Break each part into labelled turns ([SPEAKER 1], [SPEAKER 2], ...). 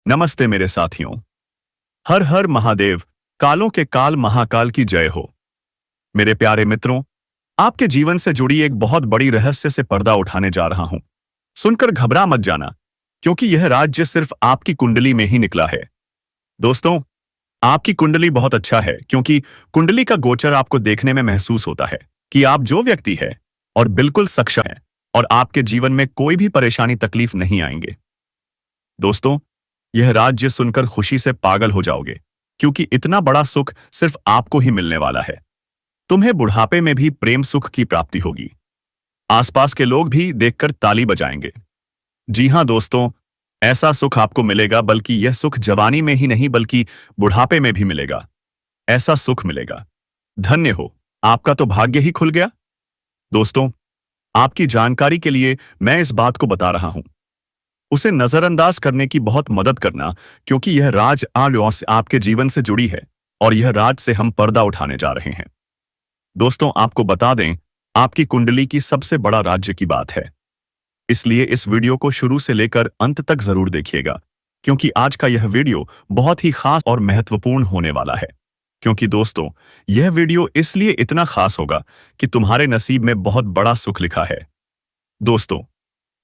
[SPEAKER 1] नमस्ते मेरे साथियों। हर हर महादेव। कालों के काल महाकाल की जय हो। मेरे प्यारे मित्रों, आपके जीवन से जुड़ी एक बहुत बड़ी रहस्य से पर्दा उठाने जा रहा हूं। सुनकर घबरा मत जाना, क्योंकि यह राज्य सिर्फ आपकी कुंडली में ही निकला है। दोस्तों, आपकी कुंडली बहुत अच्छा है, क्योंकि कुंडली का गोचर आपको देखने में महसूस होता है कि आप जो व्यक्ति है और बिल्कुल सक्षम है, और आपके जीवन में कोई भी परेशानी तकलीफ नहीं आएंगे। दोस्तों, यह राज्य सुनकर खुशी से पागल हो जाओगे, क्योंकि इतना बड़ा सुख सिर्फ आपको ही मिलने वाला है। तुम्हें बुढ़ापे में भी प्रेम सुख की प्राप्ति होगी। आसपास के लोग भी देखकर ताली बजाएंगे। जी हां दोस्तों, ऐसा सुख आपको मिलेगा, बल्कि यह सुख जवानी में ही नहीं बल्कि बुढ़ापे में भी मिलेगा। ऐसा सुख मिलेगा। धन्य हो, आपका तो भाग्य ही खुल गया। दोस्तों, आपकी जानकारी के लिए मैं इस बात को बता रहा हूं। उसे नजरअंदाज करने की बहुत मदद करना, क्योंकि यह राज आलों से आपके जीवन से जुड़ी है, और यह राज से हम पर्दा उठाने जा रहे हैं। दोस्तों, आपको बता दें, आपकी कुंडली की सबसे बड़ा राज्य की बात है। इसलिए इस वीडियो को शुरू से लेकर अंत तक जरूर देखिएगा, क्योंकि आज का यह वीडियो बहुत ही खास और महत्वपूर्ण होने वाला है। क्योंकि दोस्तों, यह वीडियो इसलिए इतना खास होगा कि तुम्हारे नसीब में बहुत बड़ा सुख लिखा है। दोस्तों,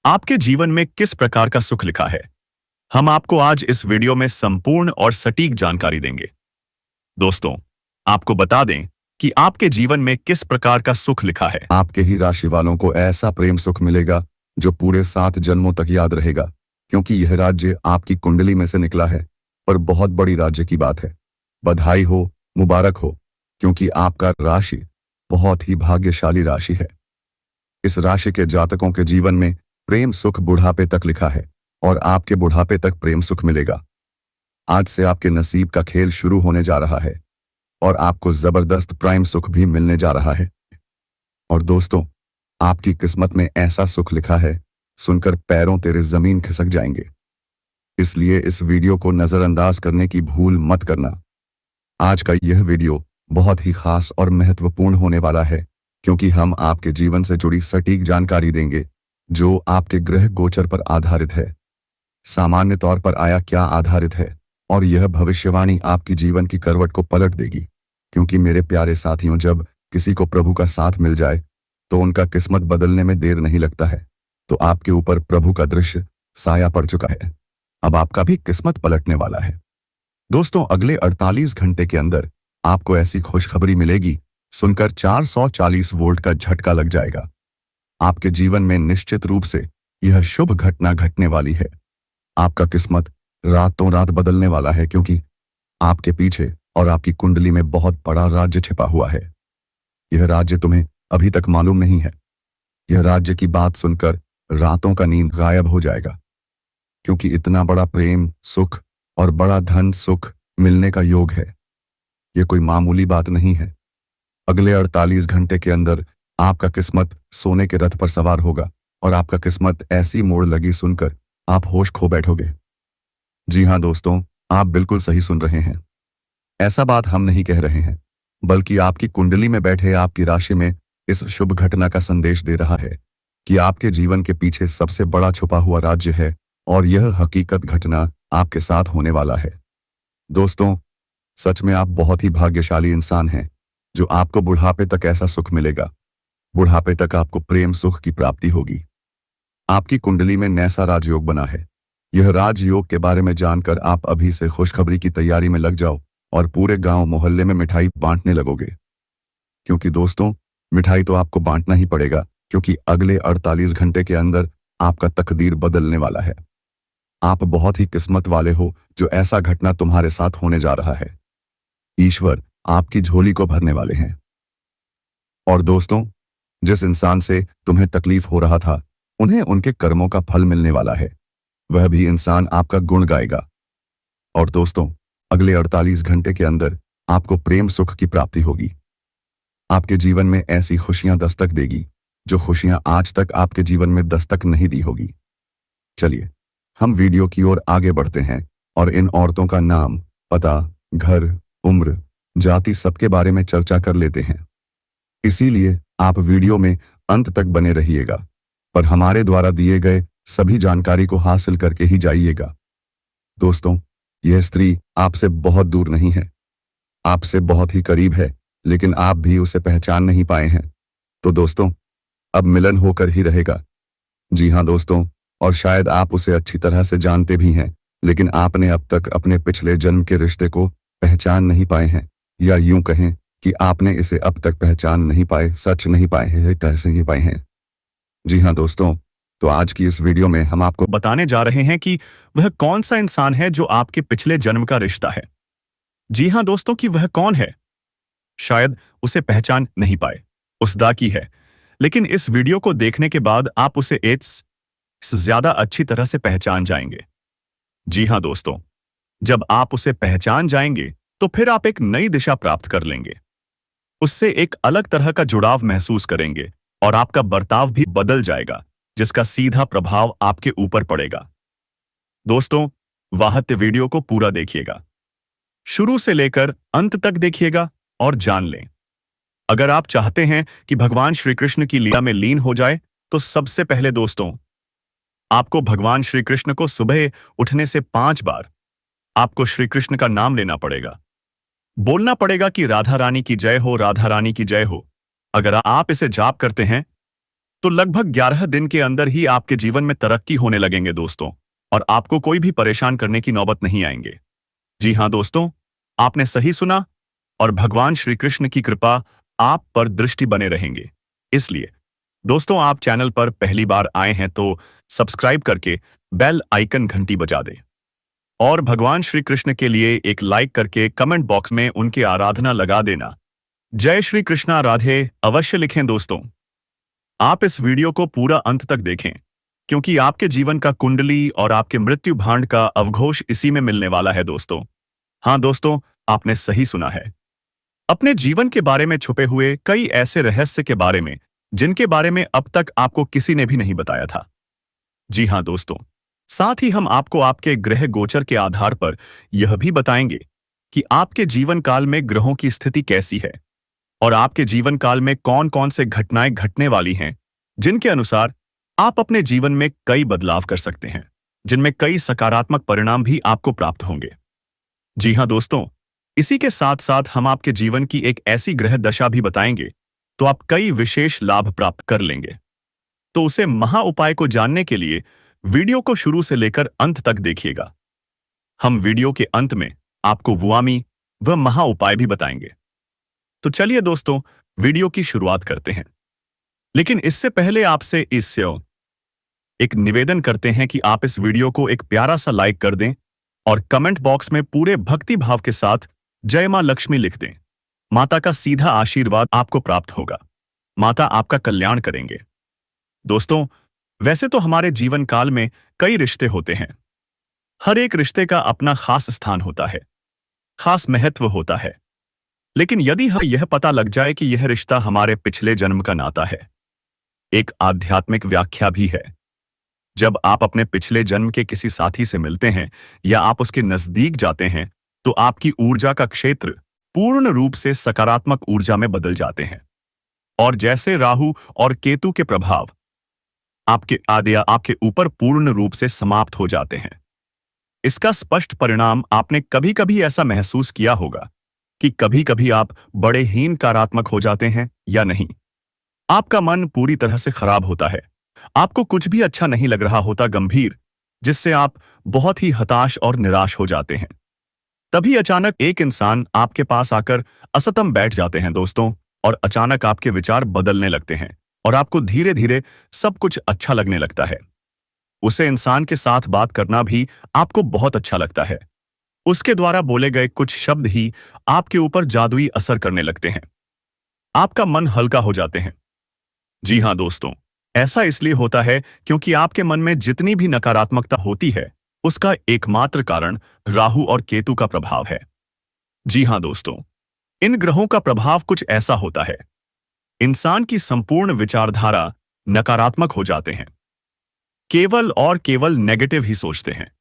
[SPEAKER 1] आपके जीवन में किस प्रकार का सुख लिखा है, हम आपको आज इस वीडियो में संपूर्ण और सटीक जानकारी देंगे। दोस्तों, आपको बता दें कि आपके जीवन में किस प्रकार का सुख लिखा है।
[SPEAKER 2] आपके ही राशि वालों को ऐसा प्रेम सुख मिलेगा जो पूरे 7 जन्मों तक याद रहेगा, क्योंकि यह राज्य आपकी कुंडली में से निकला है और बहुत बड़ी राज्य की बात है। बधाई हो, मुबारक हो, क्योंकि आपका राशि बहुत ही भाग्यशाली राशि है। इस राशि के जातकों के जीवन में प्रेम सुख बुढ़ापे तक लिखा है, और आपके बुढ़ापे तक प्रेम सुख मिलेगा। आज से आपके नसीब का खेल शुरू होने जा रहा है, और आपको जबरदस्त प्राइम सुख भी मिलने जा रहा है। और दोस्तों, आपकी किस्मत में ऐसा सुख लिखा है, सुनकर पैरों तेरे जमीन खिसक जाएंगे। इसलिए इस वीडियो को नजरअंदाज करने की भूल मत करना। आज का यह वीडियो बहुत ही खास और महत्वपूर्ण होने वाला है, क्योंकि हम आपके जीवन से जुड़ी सटीक जानकारी देंगे, जो आपके ग्रह गोचर पर आधारित है। सामान्य तौर पर आया क्या आधारित है, और यह भविष्यवाणी आपकी जीवन की करवट को पलट देगी। क्योंकि मेरे प्यारे साथियों, जब किसी को प्रभु का साथ मिल जाए तो उनका किस्मत बदलने में देर नहीं लगता है। तो आपके ऊपर प्रभु का दृश्य साया पड़ चुका है। अब आपका भी किस्मत पलटने वाला है। दोस्तों, अगले 48 घंटे के अंदर आपको ऐसी खुशखबरी मिलेगी, सुनकर 440 वोल्ट का झटका लग जाएगा। आपके जीवन में निश्चित रूप से यह शुभ घटना घटने वाली है। आपका किस्मत रातों रात बदलने वाला है, क्योंकि आपके पीछे और आपकी कुंडली में बहुत बड़ा राज्य छिपा हुआ है। यह राज्य तुम्हें अभी तक मालूम नहीं है। यह राज्य की बात सुनकर रातों का नींद गायब हो जाएगा, क्योंकि इतना बड़ा प्रेम सुख और बड़ा धन सुख मिलने का योग है। यह कोई मामूली बात नहीं है। अगले 48 घंटे के अंदर आपका किस्मत सोने के रथ पर सवार होगा, और आपका किस्मत ऐसी मोड़ लगी सुनकर आप होश खो बैठोगे। जी हां दोस्तों, आप बिल्कुल सही सुन रहे हैं। ऐसा बात हम नहीं कह रहे हैं, बल्कि आपकी कुंडली में बैठे आपकी राशि में इस शुभ घटना का संदेश दे रहा है कि आपके जीवन के पीछे सबसे बड़ा छुपा हुआ राज्य है, और यह हकीकत घटना आपके साथ होने वाला है। दोस्तों, सच में आप बहुत ही भाग्यशाली इंसान हैं, जो आपको बुढ़ापे तक ऐसा सुख मिलेगा। बुढ़ापे तक आपको प्रेम सुख की प्राप्ति होगी। आपकी कुंडली में नैसा राजयोग बना है। यह राजयोग के बारे में जानकर आप अभी से खुशखबरी की तैयारी में लग जाओ, और पूरे गांव मोहल्ले में मिठाई बांटने लगोगे। क्योंकि दोस्तों, मिठाई तो आपको बांटना ही पड़ेगा, क्योंकि अगले 48 घंटे के अंदर आपका तकदीर बदलने वाला है। आप बहुत ही किस्मत वाले हो, जो ऐसा घटना तुम्हारे साथ होने जा रहा है। ईश्वर आपकी झोली को भरने वाले हैं। और दोस्तों, जिस इंसान से तुम्हें तकलीफ हो रहा था, उन्हें उनके कर्मों का फल मिलने वाला है। वह भी इंसान आपका गुण गाएगा। और दोस्तों, अगले 48 घंटे के अंदर आपको प्रेम सुख की प्राप्ति होगी। आपके जीवन में ऐसी खुशियां दस्तक देगी, जो खुशियां आज तक आपके जीवन में दस्तक नहीं दी होगी। चलिए, हम वीडियो की ओर आगे बढ़ते हैं, और इन औरतों का नाम, पता, घर, उम्र, जाति सबके बारे में चर्चा कर लेते हैं। इसीलिए आप वीडियो में अंत तक बने रहिएगा, पर हमारे द्वारा दिए गए सभी जानकारी को हासिल करके ही जाइएगा। दोस्तों, यह स्त्री आपसे बहुत दूर नहीं है, आपसे बहुत ही करीब है, लेकिन आप भी उसे पहचान नहीं पाए हैं। तो दोस्तों, अब मिलन होकर ही रहेगा। जी हाँ दोस्तों, और शायद आप उसे अच्छी तरह से जानते भी हैं, लेकिन आपने अब तक अपने पिछले जन्म के रिश्ते को पहचान नहीं पाए हैं, या यूं कहें कि आपने इसे अब तक पहचान नहीं पाए, सच नहीं पाए हैं, कैसे नहीं पाए हैं। जी हाँ दोस्तों, तो आज की इस वीडियो में हम आपको
[SPEAKER 1] बताने जा रहे हैं कि वह कौन सा इंसान है जो आपके पिछले जन्म का रिश्ता है। जी हाँ दोस्तों, कि वह कौन है। शायद उसे पहचान नहीं पाए, उसदा की है, लेकिन इस वीडियो को देखने के बाद आप उसे एड्स ज्यादा अच्छी तरह से पहचान जाएंगे। जी हाँ दोस्तों, जब आप उसे पहचान जाएंगे तो फिर आप एक नई दिशा प्राप्त कर लेंगे, उससे एक अलग तरह का जुड़ाव महसूस करेंगे और आपका बर्ताव भी बदल जाएगा, जिसका सीधा प्रभाव आपके ऊपर पड़ेगा। दोस्तों, वाहत्य वीडियो को पूरा देखिएगा, शुरू से लेकर अंत तक देखिएगा और जान लें। अगर आप चाहते हैं कि भगवान श्री कृष्ण की लीला में लीन हो जाए, तो सबसे पहले दोस्तों, आपको भगवान श्री कृष्ण को सुबह उठने से 5 बार आपको श्री कृष्ण का नाम लेना पड़ेगा। बोलना पड़ेगा कि राधा रानी की जय हो, राधा रानी की जय हो। अगर आप इसे जाप करते हैं तो लगभग 11 दिन के अंदर ही आपके जीवन में तरक्की होने लगेंगे दोस्तों, और आपको कोई भी परेशान करने की नौबत नहीं आएंगे। जी हाँ दोस्तों, आपने सही सुना, और भगवान श्री कृष्ण की कृपा आप पर दृष्टि बने रहेंगे। इसलिए दोस्तों, आप चैनल पर पहली बार आए हैं तो सब्सक्राइब करके बेल आइकन घंटी बजा दें, और भगवान श्री कृष्ण के लिए एक लाइक करके कमेंट बॉक्स में उनकी आराधना लगा देना। जय श्री कृष्णा राधे अवश्य लिखें दोस्तों। आप इस वीडियो को पूरा अंत तक देखें, क्योंकि आपके जीवन का कुंडली और आपके मृत्यु भांड का अवघोष इसी में मिलने वाला है दोस्तों। हाँ दोस्तों, आपने सही सुना है। अपने जीवन के बारे में छुपे हुए कई ऐसे रहस्य के बारे में जिनके बारे में अब तक आपको किसी ने भी नहीं बताया था। जी हाँ दोस्तों, साथ ही हम आपको आपके ग्रह गोचर के आधार पर यह भी बताएंगे कि आपके जीवन काल में ग्रहों की स्थिति कैसी है, और आपके जीवन काल में कौन कौन से घटनाएं घटने वाली हैं, जिनके अनुसार आप अपने जीवन में कई बदलाव कर सकते हैं, जिनमें कई सकारात्मक परिणाम भी आपको प्राप्त होंगे। जी हाँ दोस्तों, इसी के साथ साथ हम आपके जीवन की एक ऐसी ग्रह दशा भी बताएंगे तो आप कई विशेष लाभ प्राप्त कर लेंगे। तो उसे महा उपाय को जानने के लिए वीडियो को शुरू से लेकर अंत तक देखिएगा। हम वीडियो के अंत में आपको वुआमी व महा उपाय भी बताएंगे। तो चलिए दोस्तों, वीडियो की शुरुआत करते हैं। लेकिन इससे पहले आपसे एक निवेदन करते हैं कि आप इस वीडियो को एक प्यारा सा लाइक कर दें और कमेंट बॉक्स में पूरे भक्ति भाव के साथ जय मां लक्ष्मी लिख दें। माता का सीधा आशीर्वाद आपको प्राप्त होगा। माता आपका कल्याण करेंगे। दोस्तों, वैसे तो हमारे जीवन काल में कई रिश्ते होते हैं। हर एक रिश्ते का अपना खास स्थान होता है, खास महत्व होता है। लेकिन यदि हमें यह पता लग जाए कि यह रिश्ता हमारे पिछले जन्म का नाता है, एक आध्यात्मिक व्याख्या भी है। जब आप अपने पिछले जन्म के किसी साथी से मिलते हैं या आप उसके नजदीक जाते हैं, तो आपकी ऊर्जा का क्षेत्र पूर्ण रूप से सकारात्मक ऊर्जा में बदल जाते हैं, और जैसे राहु और केतु के प्रभाव आपके ऊपर पूर्ण रूप से समाप्त हो जाते हैं। इसका स्पष्ट परिणाम आपने कभी कभी ऐसा महसूस किया होगा कि कभी कभी आप बड़े ही नकारात्मक हो जाते हैं या नहीं। आपका मन पूरी तरह से खराब होता है, आपको कुछ भी अच्छा नहीं लग रहा होता, गंभीर, जिससे आप बहुत ही हताश और निराश हो जाते हैं। तभी अचानक एक इंसान आपके पास आकर असतम बैठ जाते हैं दोस्तों, और अचानक आपके विचार बदलने लगते हैं और आपको धीरे धीरे सब कुछ अच्छा लगने लगता है। उसे इंसान के साथ बात करना भी आपको बहुत अच्छा लगता है। उसके द्वारा बोले गए कुछ शब्द ही आपके ऊपर जादुई असर करने लगते हैं। आपका मन हल्का हो जाते हैं। जी हाँ दोस्तों, ऐसा इसलिए होता है क्योंकि आपके मन में जितनी भी नकारात्मकता होती है, उसका एकमात्र कारण राहु और केतु का प्रभाव है। जी हाँ दोस्तों, इन ग्रहों का प्रभाव कुछ ऐसा होता है, इंसान की संपूर्ण विचारधारा नकारात्मक हो जाते हैं, केवल और केवल नेगेटिव ही सोचते हैं,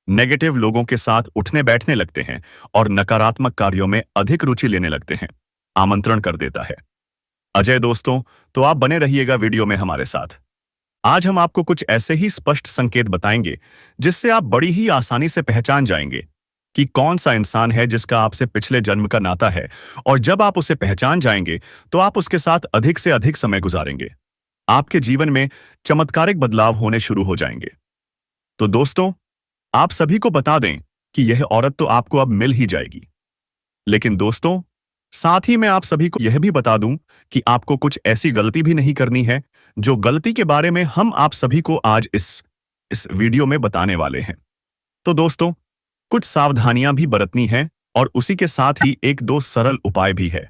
[SPEAKER 1] नेगेटिव लोगों के साथ उठने बैठने लगते हैं और नकारात्मक कार्यों में अधिक रुचि लेने लगते हैं, आमंत्रण कर देता है। अजय दोस्तों, तो आप बने रहिएगा वीडियो में हमारे साथ। आज हम आपको कुछ ऐसे ही स्पष्ट संकेत बताएंगे जिससे आप बड़ी ही आसानी से पहचान जाएंगे कि कौन सा इंसान है जिसका आपसे पिछले जन्म का नाता है। और जब आप उसे पहचान जाएंगे तो आप उसके साथ अधिक से अधिक समय गुजारेंगे। आपके जीवन में चमत्कारिक बदलाव होने शुरू हो जाएंगे। तो दोस्तों, आप सभी को बता दें कि यह औरत तो आपको अब मिल ही जाएगी। लेकिन दोस्तों, साथ ही मैं आप सभी को यह भी बता दूं कि आपको कुछ ऐसी गलती भी नहीं करनी है जो गलती के बारे में हम आप सभी को आज इस वीडियो में बताने वाले हैं। तो दोस्तों, कुछ सावधानियां भी बरतनी है और उसी के साथ ही एक दो सरल उपाय भी है।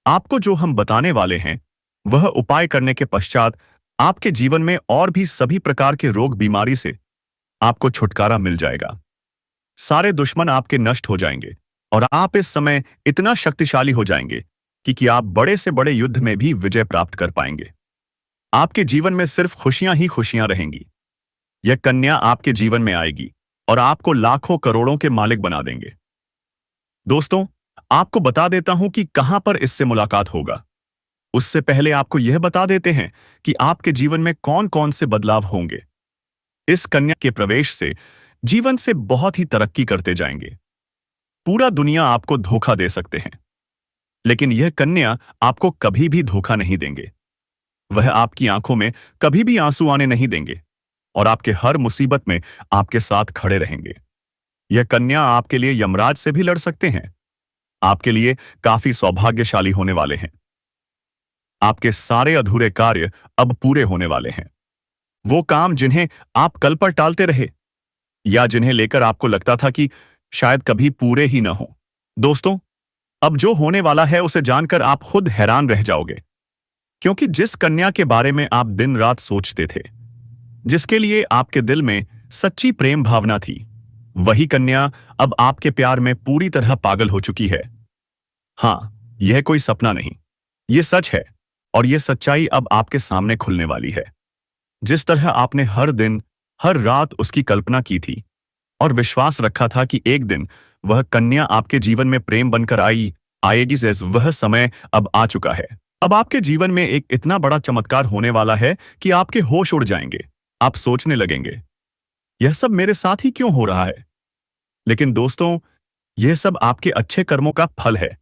[SPEAKER 1] आपको जो हम बताने वाले हैं वह उपाय करने के पश्चात आपके जीवन में और भी सभी प्रकार के रोग बीमारी से आपको छुटकारा मिल जाएगा। सारे दुश्मन आपके नष्ट हो जाएंगे और आप इस समय इतना शक्तिशाली हो जाएंगे कि आप बड़े से बड़े युद्ध में भी विजय प्राप्त कर पाएंगे। आपके जीवन में सिर्फ खुशियां ही खुशियां रहेंगी। यह कन्या आपके जीवन में आएगी और आपको लाखों करोड़ों के मालिक बना देंगे। दोस्तों, आपको बता देता हूं कि कहां पर इससे मुलाकात होगा। उससे पहले आपको यह बता देते हैं कि आपके जीवन में कौन कौन से बदलाव होंगे। इस कन्या के प्रवेश से जीवन से बहुत ही तरक्की करते जाएंगे। पूरा दुनिया आपको धोखा दे सकते हैं, लेकिन यह कन्या आपको कभी भी धोखा नहीं देंगे। वह आपकी आंखों में कभी भी आंसू आने नहीं देंगे और आपके हर मुसीबत में आपके साथ खड़े रहेंगे। यह कन्या आपके लिए यमराज से भी लड़ सकते हैं। आपके लिए काफी सौभाग्यशाली होने वाले हैं। आपके सारे अधूरे कार्य अब पूरे होने वाले हैं। वो काम जिन्हें आप कल पर टालते रहे या जिन्हें लेकर आपको लगता था कि शायद कभी पूरे ही न हो। दोस्तों, अब जो होने वाला है उसे जानकर आप खुद हैरान रह जाओगे, क्योंकि जिस कन्या के बारे में आप दिन रात सोचते थे, जिसके लिए आपके दिल में सच्ची प्रेम भावना थी, वही कन्या अब आपके प्यार में पूरी तरह पागल हो चुकी है। हाँ, यह कोई सपना नहीं, यह सच है और यह सच्चाई अब आपके सामने खुलने वाली है। जिस तरह आपने हर दिन हर रात उसकी कल्पना की थी और विश्वास रखा था कि एक दिन वह कन्या आपके जीवन में प्रेम बनकर आएगी, जैसे वह समय अब आ चुका है। अब आपके जीवन में एक इतना बड़ा चमत्कार होने वाला है कि आपके होश उड़ जाएंगे। आप सोचने लगेंगे, यह सब मेरे साथ ही क्यों हो रहा है? लेकिन दोस्तों, यह सब आपके अच्छे कर्मों का फल है।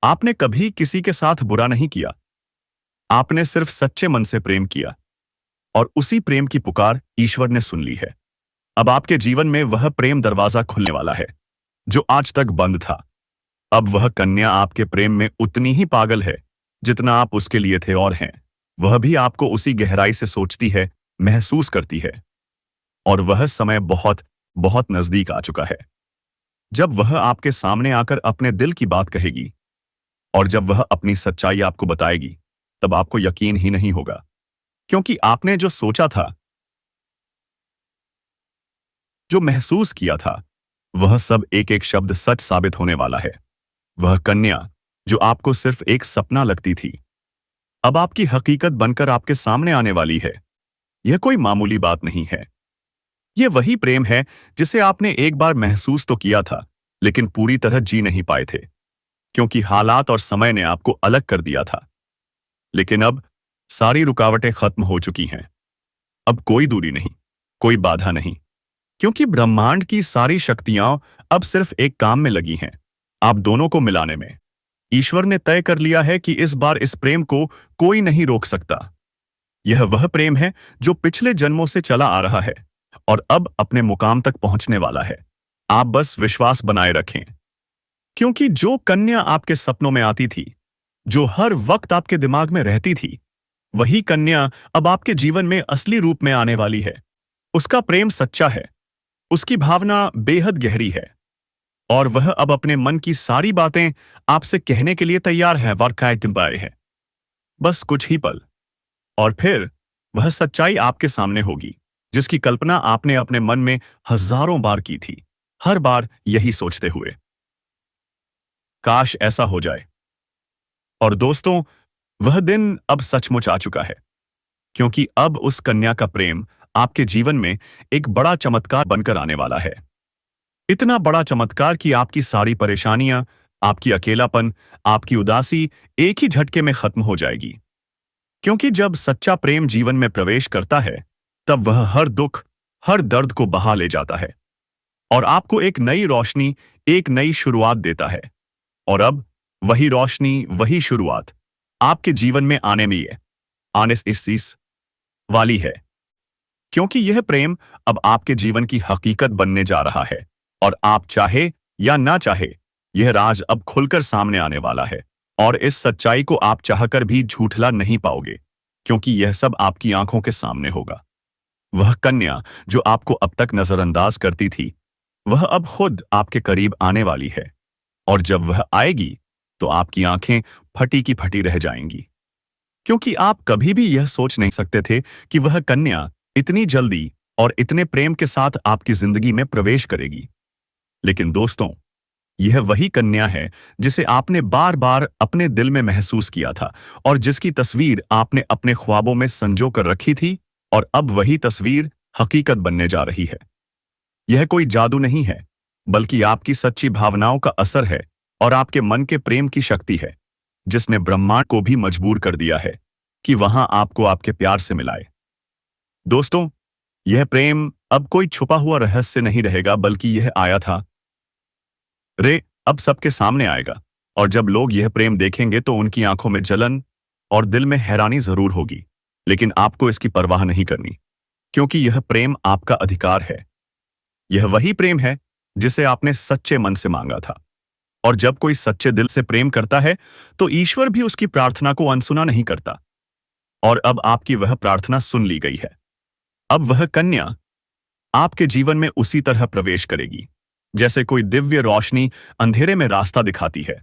[SPEAKER 1] आपने कभी किसी के साथ बुरा नहीं किया। आपने सिर्फ सच्चे मन से प्रेम किया और उसी प्रेम की पुकार ईश्वर ने सुन ली है। अब आपके जीवन में वह प्रेम दरवाजा खुलने वाला है जो आज तक बंद था। अब वह कन्या आपके प्रेम में उतनी ही पागल है जितना आप उसके लिए थे और हैं। वह भी आपको उसी गहराई से सोचती है, महसूस करती है और वह समय बहुत बहुत नजदीक आ चुका है जब वह आपके सामने आकर अपने दिल की बात कहेगी। और जब वह अपनी सच्चाई आपको बताएगी तब आपको यकीन ही नहीं होगा, क्योंकि आपने जो सोचा था, जो महसूस किया था, वह सब एक एक शब्द सच साबित होने वाला है। वह कन्या जो आपको सिर्फ एक सपना लगती थी, अब आपकी हकीकत बनकर आपके सामने आने वाली है। यह कोई मामूली बात नहीं है। यह वही प्रेम है जिसे आपने एक बार महसूस तो किया था, लेकिन पूरी तरह जी नहीं पाए थे, क्योंकि हालात और समय ने आपको अलग कर दिया था। लेकिन अब सारी रुकावटें खत्म हो चुकी हैं। अब कोई दूरी नहीं, कोई बाधा नहीं, क्योंकि ब्रह्मांड की सारी शक्तियां अब सिर्फ एक काम में लगी हैं, आप दोनों को मिलाने में। ईश्वर ने तय कर लिया है कि इस बार इस प्रेम को कोई नहीं रोक सकता। यह वह प्रेम है जो पिछले जन्मों से चला आ रहा है और अब अपने मुकाम तक पहुंचने वाला है। आप बस विश्वास बनाए रखें, क्योंकि जो कन्या आपके सपनों में आती थी, जो हर वक्त आपके दिमाग में रहती थी, वही कन्या अब आपके जीवन में असली रूप में आने वाली है। उसका प्रेम सच्चा है, उसकी भावना बेहद गहरी है और वह अब अपने मन की सारी बातें आपसे कहने के लिए तैयार है। है बस कुछ ही पल और फिर वह सच्चाई आपके सामने होगी जिसकी कल्पना आपने अपने मन में हजारों बार की थी, हर बार यही सोचते हुए, काश ऐसा हो जाए। और दोस्तों, वह दिन अब सचमुच आ चुका है, क्योंकि अब उस कन्या का प्रेम आपके जीवन में एक बड़ा चमत्कार बनकर आने वाला है। इतना बड़ा चमत्कार कि आपकी सारी परेशानियां, आपकी अकेलापन, आपकी उदासी एक ही झटके में खत्म हो जाएगी। क्योंकि जब सच्चा प्रेम जीवन में प्रवेश करता है, तब वह हर दुख, हर दर्द को बहा ले जाता है और आपको एक नई रोशनी, एक नई शुरुआत देता है। और अब वही रोशनी, वही शुरुआत आपके जीवन में आने इस वाली है, क्योंकि यह प्रेम अब आपके जीवन की हकीकत बनने जा रहा है और आप चाहे या ना चाहे, यह राज अब खुलकर सामने आने वाला है। और इस सच्चाई को आप चाहकर भी झूठला नहीं पाओगे, क्योंकि यह सब आपकी आंखों के सामने होगा। वह कन्या जो आपको अब तक नजरअंदाज करती थी, वह अब खुद आपके करीब आने वाली है। और जब वह आएगी, तो आपकी आंखें फटी की फटी रह जाएंगी, क्योंकि आप कभी भी यह सोच नहीं सकते थे कि वह कन्या इतनी जल्दी और इतने प्रेम के साथ आपकी जिंदगी में प्रवेश करेगी। लेकिन दोस्तों, यह वही कन्या है जिसे आपने बार बार अपने दिल में महसूस किया था और जिसकी तस्वीर आपने अपने ख्वाबों में संजो कर रखी थी, और अब वही तस्वीर हकीकत बनने जा रही है। यह कोई जादू नहीं है, बल्कि आपकी सच्ची भावनाओं का असर है और आपके मन के प्रेम की शक्ति है, जिसने ब्रह्मांड को भी मजबूर कर दिया है कि वहां आपको आपके प्यार से मिलाए। दोस्तों, यह प्रेम अब कोई छुपा हुआ रहस्य नहीं रहेगा, बल्कि यह आया था अब सबके सामने आएगा। और जब लोग यह प्रेम देखेंगे तो उनकी आंखों में जलन और दिल में हैरानी जरूर होगी, लेकिन आपको इसकी परवाह नहीं करनी, क्योंकि यह प्रेम आपका अधिकार है। यह वही प्रेम है जिसे आपने सच्चे मन से मांगा था। और जब कोई सच्चे दिल से प्रेम करता है, तो ईश्वर भी उसकी प्रार्थना को अनसुना नहीं करता। और अब आपकी वह प्रार्थना सुन ली गई है। अब वह कन्या आपके जीवन में उसी तरह प्रवेश करेगी, जैसे कोई दिव्य रोशनी अंधेरे में रास्ता दिखाती है।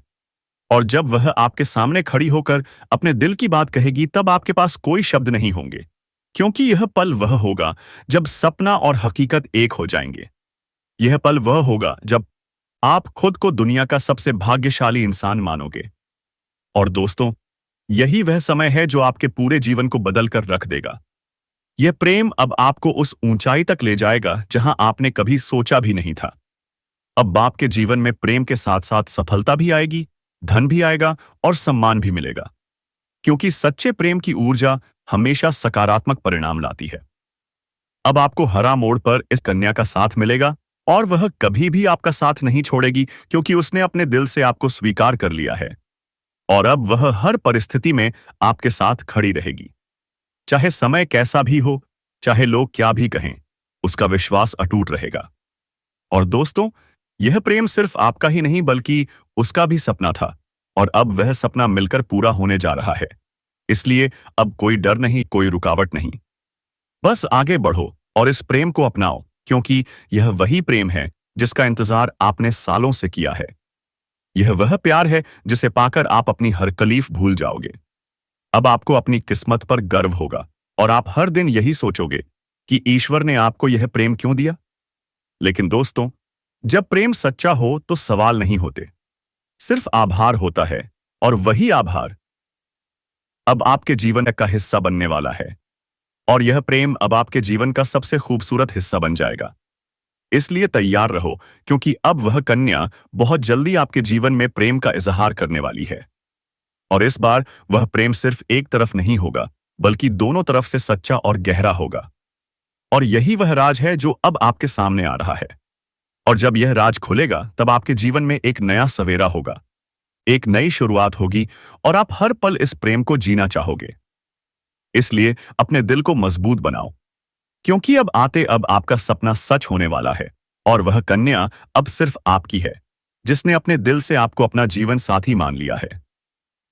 [SPEAKER 1] और जब वह आपके सामने खड़ी होकर अपने दिल की बात कहेगी, तब आपके पास कोई शब्द नहीं होंगे, क्योंकि यह पल वह होगा जब सपना और हकीकत एक हो जाएंगे। यह पल वह होगा जब आप खुद को दुनिया का सबसे भाग्यशाली इंसान मानोगे। और दोस्तों, यही वह समय है जो आपके पूरे जीवन को बदल कर रख देगा। यह प्रेम अब आपको उस ऊंचाई तक ले जाएगा जहां आपने कभी सोचा भी नहीं था। अब आपके जीवन में प्रेम के साथ साथ सफलता भी आएगी, धन भी आएगा और सम्मान भी मिलेगा, क्योंकि सच्चे प्रेम की ऊर्जा हमेशा सकारात्मक परिणाम लाती है। अब आपको हर मोड़ पर इस कन्या का साथ मिलेगा और वह कभी भी आपका साथ नहीं छोड़ेगी, क्योंकि उसने अपने दिल से आपको स्वीकार कर लिया है। और अब वह हर परिस्थिति में आपके साथ खड़ी रहेगी, चाहे समय कैसा भी हो, चाहे लोग क्या भी कहें, उसका विश्वास अटूट रहेगा। और दोस्तों, यह प्रेम सिर्फ आपका ही नहीं, बल्कि उसका भी सपना था, और अब वह सपना मिलकर पूरा होने जा रहा है। इसलिए अब कोई डर नहीं, कोई रुकावट नहीं। बस आगे बढ़ो और इस प्रेम को अपनाओ, क्योंकि यह वही प्रेम है जिसका इंतजार आपने सालों से किया है। यह वह प्यार है जिसे पाकर आप अपनी हर तकलीफ भूल जाओगे। अब आपको अपनी किस्मत पर गर्व होगा और आप हर दिन यही सोचोगे कि ईश्वर ने आपको यह प्रेम क्यों दिया। लेकिन दोस्तों, जब प्रेम सच्चा हो तो सवाल नहीं होते, सिर्फ आभार होता है। और वही आभार अब आपके जीवन का हिस्सा बनने वाला है। और यह प्रेम अब आपके जीवन का सबसे खूबसूरत हिस्सा बन जाएगा। इसलिए तैयार रहो, क्योंकि अब वह कन्या बहुत जल्दी आपके जीवन में प्रेम का इजहार करने वाली है। और इस बार वह प्रेम सिर्फ एक तरफ नहीं होगा, बल्कि दोनों तरफ से सच्चा और गहरा होगा। और यही वह राज है जो अब आपके सामने आ रहा है। और जब यह राज खुलेगा, तब आपके जीवन में एक नया सवेरा होगा, एक नई शुरुआत होगी, और आप हर पल इस प्रेम को जीना चाहोगे। इसलिए अपने दिल को मजबूत बनाओ, क्योंकि अब आपका सपना सच होने वाला है। और वह कन्या अब सिर्फ आपकी है, जिसने अपने दिल से आपको अपना जीवन साथी मान लिया है।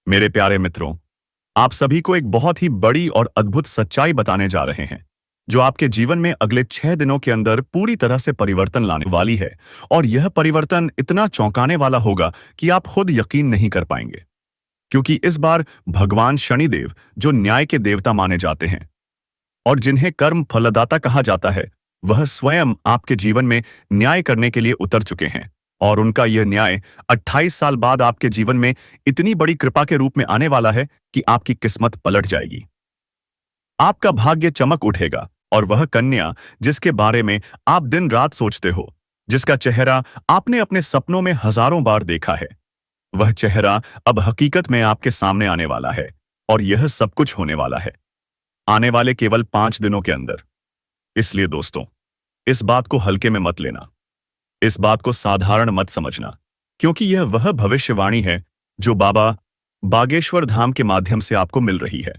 [SPEAKER 1] मेरे प्यारे मित्रों, आप सभी को एक बहुत ही बड़ी और अद्भुत सच्चाई बताने जा रहे हैं, जो आपके जीवन में अगले 6 दिनों के अंदर पूरी तरह से परिवर्तन लाने वाली है। और यह परिवर्तन इतना चौंकाने वाला होगा कि आप खुद यकीन नहीं कर पाएंगे, क्योंकि इस बार भगवान शनिदेव, जो न्याय के देवता माने जाते हैं और जिन्हें कर्म फलदाता कहा जाता है, वह स्वयं आपके जीवन में न्याय करने के लिए उतर चुके हैं। और उनका यह न्याय 28 साल बाद आपके जीवन में इतनी बड़ी कृपा के रूप में आने वाला है कि आपकी किस्मत पलट जाएगी, आपका भाग्य चमक उठेगा। और वह कन्या जिसके बारे में आप दिन रात सोचते हो, जिसका चेहरा आपने अपने सपनों में हजारों बार देखा है, वह चेहरा अब हकीकत में आपके सामने आने वाला है। और यह सब कुछ होने वाला है आने वाले केवल 5 दिनों के अंदर। इसलिए दोस्तों, इस बात को हल्के में मत लेना, इस बात को साधारण मत समझना, क्योंकि यह वह भविष्यवाणी है जो बाबा बागेश्वर धाम के माध्यम से आपको मिल रही है।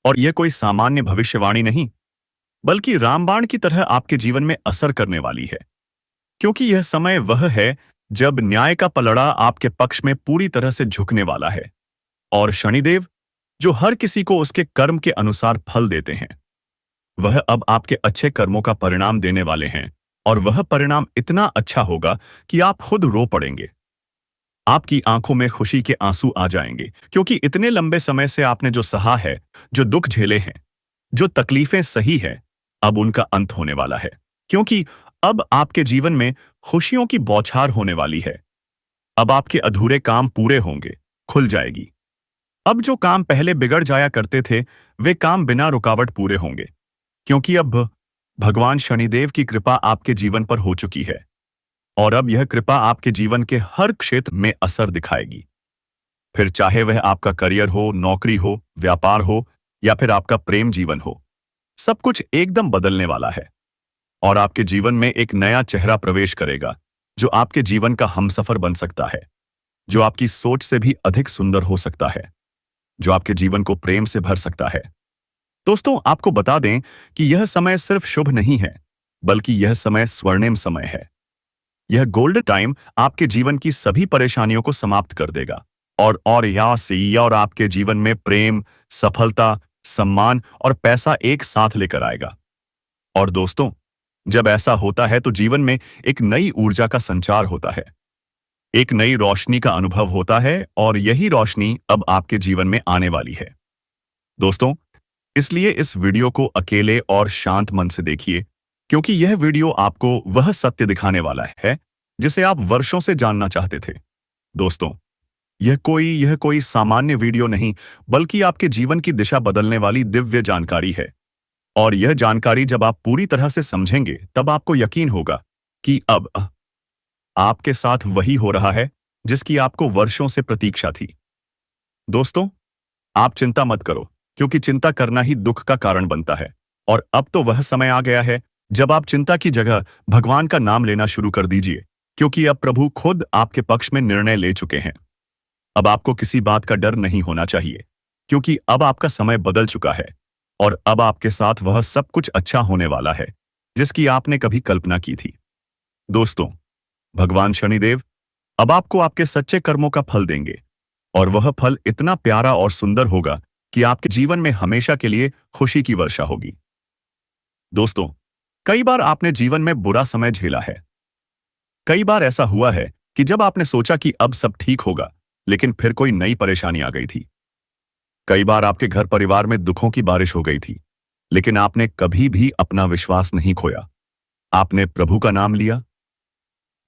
[SPEAKER 1] और यह कोई सामान्य भविष्यवाणी नहीं, बल्कि रामबाण की तरह आपके जीवन में असर करने वाली है, क्योंकि यह समय वह है जब न्याय का पलड़ा आपके पक्ष में पूरी तरह से झुकने वाला है। और शनिदेव, जो हर किसी को उसके कर्म के अनुसार फल देते हैं, वह अब आपके अच्छे कर्मों का परिणाम देने वाले हैं। और वह परिणाम इतना अच्छा होगा कि आप खुद रो पड़ेंगे। आपकी आंखों में खुशी के आंसू आ जाएंगे, क्योंकि इतने लंबे समय से आपने जो सहा है, जो दुख झेले हैं, जो तकलीफें सही है, अब उनका अंत होने वाला है। क्योंकि अब आपके जीवन में खुशियों की बौछार होने वाली है। अब आपके अधूरे काम पूरे होंगे, खुल जाएगी। अब जो काम पहले बिगड़ जाया करते थे, वे काम बिना रुकावट पूरे होंगे, क्योंकि अब भगवान शनिदेव की कृपा आपके जीवन पर हो चुकी है। और अब यह कृपा आपके जीवन के हर क्षेत्र में असर दिखाएगी। फिर चाहे वह आपका करियर हो, नौकरी हो, व्यापार हो, या फिर आपका प्रेम जीवन हो, सब कुछ एकदम बदलने वाला है। और आपके जीवन में एक नया चेहरा प्रवेश करेगा, जो आपके जीवन का हमसफर बन सकता है, जो आपकी सोच से भी अधिक सुंदर हो सकता है, जो आपके जीवन को प्रेम से भर सकता है। दोस्तों, आपको बता दें कि यह समय सिर्फ शुभ नहीं है, बल्कि यह समय स्वर्णिम समय है। यह गोल्डन टाइम आपके जीवन की सभी परेशानियों को समाप्त कर देगा और आपके जीवन में प्रेम, सफलता, सम्मान और पैसा एक साथ लेकर आएगा। और दोस्तों, जब ऐसा होता है तो जीवन में एक नई ऊर्जा का संचार होता है, एक नई रोशनी का अनुभव होता है, और यही रोशनी अब आपके जीवन में आने वाली है। दोस्तों, इसलिए इस वीडियो को अकेले और शांत मन से देखिए, क्योंकि यह वीडियो आपको वह सत्य दिखाने वाला है जिसे आप वर्षों से जानना चाहते थे। दोस्तों, यह कोई सामान्य वीडियो नहीं, बल्कि आपके जीवन की दिशा बदलने वाली दिव्य जानकारी है। और यह जानकारी जब आप पूरी तरह से समझेंगे, तब आपको यकीन होगा कि अब आपके साथ वही हो रहा है जिसकी आपको वर्षों से प्रतीक्षा थी। दोस्तों, आप चिंता मत करो, क्योंकि चिंता करना ही दुख का कारण बनता है। और अब तो वह समय आ गया है जब आप चिंता की जगह भगवान का नाम लेना शुरू कर दीजिए, क्योंकि अब प्रभु खुद आपके पक्ष में निर्णय ले चुके हैं। अब आपको किसी बात का डर नहीं होना चाहिए, क्योंकि अब आपका समय बदल चुका है, और अब आपके साथ वह सब कुछ अच्छा होने वाला है जिसकी आपने कभी कल्पना की थी। दोस्तों, भगवान शनिदेव अब आपको आपके सच्चे कर्मों का फल देंगे, और वह फल इतना प्यारा और सुंदर होगा कि आपके जीवन में हमेशा के लिए खुशी की वर्षा होगी। दोस्तों, कई बार आपने जीवन में बुरा समय झेला है। कई बार ऐसा हुआ है कि जब आपने सोचा कि अब सब ठीक होगा, लेकिन फिर कोई नई परेशानी आ गई थी। कई बार आपके घर परिवार में दुखों की बारिश हो गई थी, लेकिन आपने कभी भी अपना विश्वास नहीं खोया। आपने प्रभु का नाम लिया,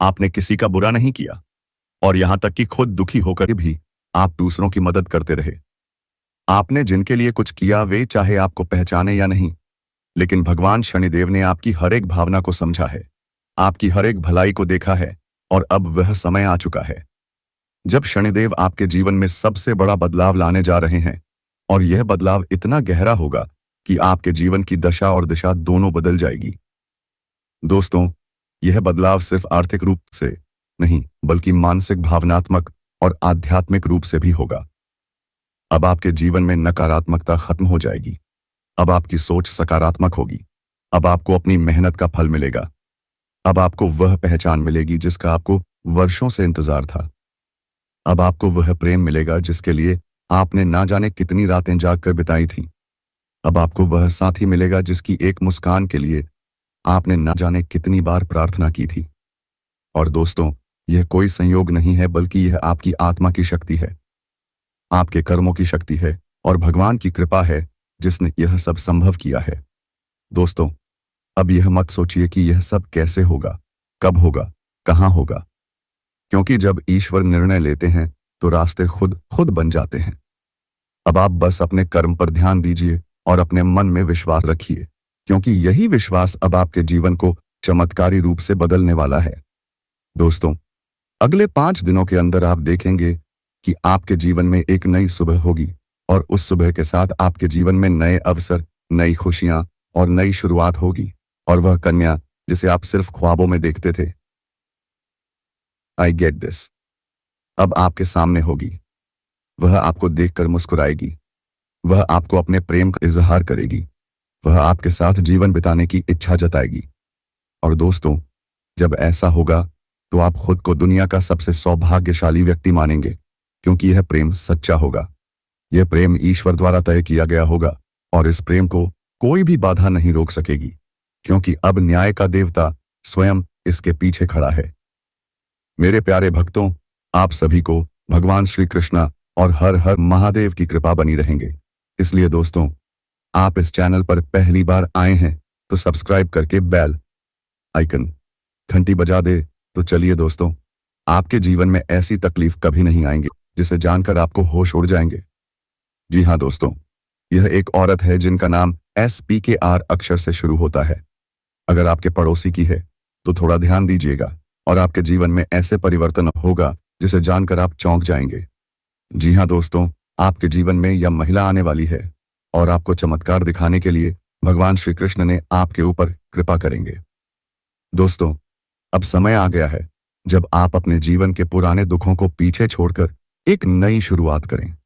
[SPEAKER 1] आपने किसी का बुरा नहीं किया, और यहां तक कि खुद दुखी होकर भी आप दूसरों की मदद करते रहे। आपने जिनके लिए कुछ किया, वे चाहे आपको पहचाने या नहीं, लेकिन भगवान शनिदेव ने आपकी हर एक भावना को समझा है, आपकी हर एक भलाई को देखा है। और अब वह समय आ चुका है जब शनिदेव आपके जीवन में सबसे बड़ा बदलाव लाने जा रहे हैं, और यह बदलाव इतना गहरा होगा कि आपके जीवन की दशा और दिशा दोनों बदल जाएगी। दोस्तों, यह बदलाव सिर्फ आर्थिक रूप से नहीं, बल्कि मानसिक, भावनात्मक और आध्यात्मिक रूप से भी होगा। अब आपके जीवन में नकारात्मकता खत्म हो जाएगी। अब आपकी सोच सकारात्मक होगी। अब आपको अपनी मेहनत का फल मिलेगा। अब आपको वह पहचान मिलेगी जिसका आपको वर्षों से इंतजार था। अब आपको वह प्रेम मिलेगा जिसके लिए आपने ना जाने कितनी रातें जागकर बिताई थीं। अब आपको वह साथी मिलेगा जिसकी एक मुस्कान के लिए आपने ना जाने कितनी बार प्रार्थना की थी। और दोस्तों, यह कोई संयोग नहीं है, बल्कि यह आपकी आत्मा की शक्ति है, आपके कर्मों की शक्ति है, और भगवान की कृपा है जिसने यह सब संभव किया है। दोस्तों, अब यह मत सोचिए कि यह सब कैसे होगा, कब होगा, कहां होगा, क्योंकि जब ईश्वर निर्णय लेते हैं तो रास्ते खुद खुद बन जाते हैं। अब आप बस अपने कर्म पर ध्यान दीजिए और अपने मन में विश्वास रखिए, क्योंकि यही विश्वास अब आपके जीवन को चमत्कारी रूप से बदलने वाला है। दोस्तों, अगले 5 दिनों के अंदर आप देखेंगे कि आपके जीवन में एक नई सुबह होगी,
[SPEAKER 2] और उस सुबह के साथ आपके जीवन में नए अवसर, नई खुशियां और नई शुरुआत होगी। और वह कन्या जिसे आप सिर्फ ख्वाबों में देखते थे, आई गेट दिस, अब आपके सामने होगी। वह आपको देखकर मुस्कुराएगी, वह आपको अपने प्रेम का इजहार करेगी, वह आपके साथ जीवन बिताने की इच्छा जताएगी। और दोस्तों, जब ऐसा होगा तो आप खुद को दुनिया का सबसे सौभाग्यशाली व्यक्ति मानेंगे, क्योंकि यह प्रेम सच्चा होगा। यह प्रेम ईश्वर द्वारा तय किया गया होगा और इस प्रेम को कोई भी बाधा नहीं रोक सकेगी, क्योंकि अब न्याय का देवता स्वयं इसके पीछे खड़ा है। मेरे प्यारे भक्तों, आप सभी को भगवान श्री कृष्ण और हर हर महादेव की कृपा बनी रहेंगे। इसलिए दोस्तों, आप इस चैनल पर पहली बार आए हैं तो सब्सक्राइब करके बेल आइकन घंटी बजा दे। तो चलिए दोस्तों, आपके जीवन में ऐसी तकलीफ कभी नहीं आएंगे जिसे जानकर आपको होश उड़ जाएंगे। जी हाँ दोस्तों, यह एक औरत है जिनका नाम SPKR अक्षर से शुरू होता है। अगर आपके पड़ोसी की है तो थोड़ा ध्यान दीजिएगा और आपके जीवन में ऐसे परिवर्तन होगा जिसे जानकर आप चौंक जाएंगे। जी हाँ दोस्तों, आपके जीवन में यह महिला आने वाली है और आपको चमत्कार दिखाने के लिए भगवान श्री कृष्ण ने आपके ऊपर कृपा करेंगे। दोस्तों, अब समय आ गया है जब आप अपने जीवन के पुराने दुखों को पीछे छोड़कर एक नई शुरुआत करें।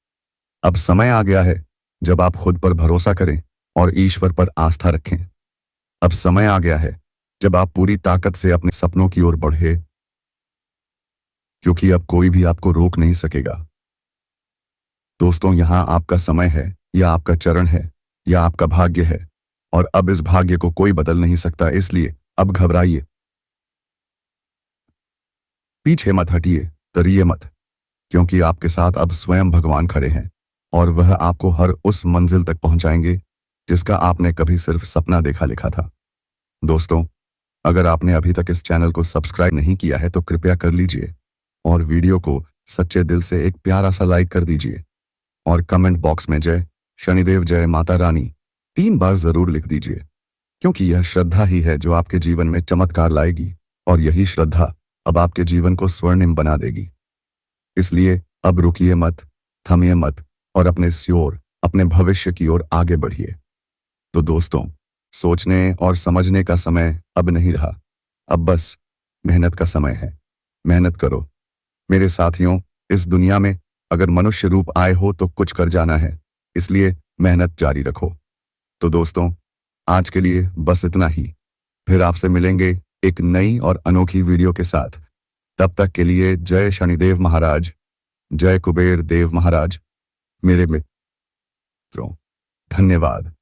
[SPEAKER 2] अब समय आ गया है जब आप खुद पर भरोसा करें और ईश्वर पर आस्था रखें। अब समय आ गया है जब आप पूरी ताकत से अपने सपनों की ओर बढ़े, क्योंकि अब कोई भी आपको रोक नहीं सकेगा। दोस्तों, यहां आपका समय है, या आपका चरण है, या आपका भाग्य है, और अब इस भाग्य को कोई बदल नहीं सकता। इसलिए अब घबराइए, पीछे मत हटिए, डरिए मत, क्योंकि आपके साथ अब स्वयं भगवान खड़े हैं और वह आपको हर उस मंजिल तक पहुंचाएंगे जिसका आपने कभी सिर्फ सपना देखा लिखा था। दोस्तों, अगर आपने अभी तक इस चैनल को सब्सक्राइब नहीं किया है तो कृपया कर लीजिए और वीडियो को सच्चे दिल से एक प्यारा सा लाइक कर दीजिए और कमेंट बॉक्स में जय शनिदेव, जय माता रानी 3 बार जरूर लिख दीजिए, क्योंकि यह श्रद्धा ही है जो आपके जीवन में चमत्कार लाएगी और यही श्रद्धा अब आपके जीवन को स्वर्णिम बना देगी। इसलिए अब रुकिए मत, थमिए मत और अपने स्योर, अपने भविष्य की ओर आगे बढ़िए। तो दोस्तों, सोचने और समझने का समय अब नहीं रहा, अब बस मेहनत का समय है। मेहनत करो मेरे साथियों। इस दुनिया में अगर मनुष्य रूप आए हो तो कुछ कर जाना है, इसलिए मेहनत जारी रखो। तो दोस्तों, आज के लिए बस इतना ही। फिर आपसे मिलेंगे एक नई और अनोखी वीडियो के साथ। तब तक के लिए जय शनिदेव महाराज, जय कुबेर देव महाराज। मेरे मित्रों, धन्यवाद।